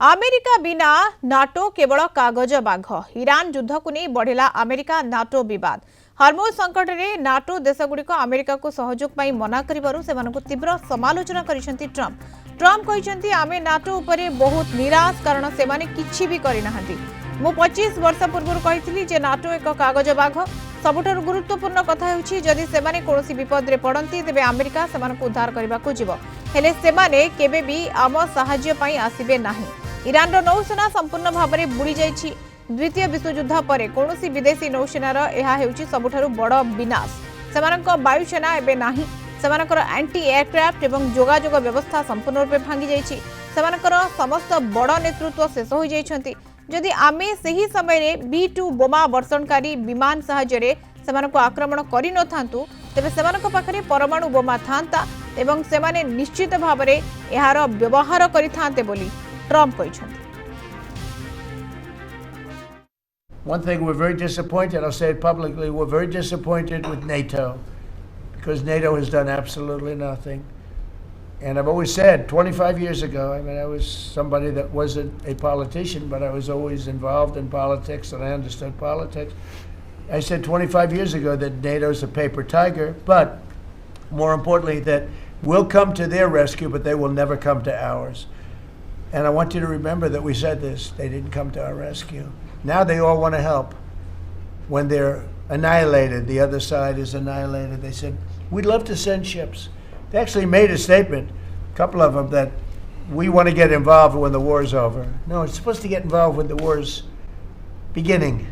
America बिना NATO केवल कागज बाघ ईरान युद्ध को नहीं बढ़िला अमेरिका नाटो विवाद हरमुज संकट में नाटो देशगुड़िक अमेरिका को सहयोग पर मना कर तीव्र समालोचना करिसेंती ट्रंप ट्रंप कहते आमे नाटो उपरे बहुत निराश कारण से किछि भी करना मु 25 वर्ष पूर्व कही जे नाटो एक कागज बाघ सबुठार गुरुत्वपूर्ण कथा जदि से कौन विपद में पड़ती तेज अमेरिका से उद्धार करने को जीव हेले सेमाने केबे भी आम साहाय्य पई आसिबे नाही ईरान नौसेना संपूर्ण भाव में बुड़ी जाइछि द्वितीय विश्वयुद्ध पर कौन विदेशी नौसेनार यह हेउछि सबुठारु बड़ विनाश सेमानक वायुसेना एबे नाही सेमानकर एंटी एयरक्राफ्ट एवं जोगाजोग व्यवस्था संपूर्ण रूपे भांगी जाइछि सेमानकर समस्त बड़ नेतृत्व शेष हो जाइछन्ति जदि आमे सही समय B2 बोमा वर्षणकारी विमान साहाय्य सेमानक आक्रमण करि नथांतु तेबे सेमानक पाखरे परमाणु बोमा थांता एवं सेमाने निश्चित भाव में यार व्यवहार करिथांते बोली Trump कहिछन्ति। One thing we're very disappointed, I'll say it publicly, we're very disappointed with NATO because NATO has done absolutely nothing. And I've always said 25 years ago, I mean, I was somebody that wasn't a politician, but I was always involved in politics and I understood politics. I said 25 years ago that NATO's a paper tiger, but more importantly, that we'll come to their rescue, but they will never come to ours. And I want you to remember that we said this. They didn't come to our rescue. Now they all want to help. When they're annihilated, the other side is annihilated. They said, we'd love to send ships. They actually made a statement, a couple of them, that we want to get involved when the war is over. No, it's supposed to get involved when the war is beginning.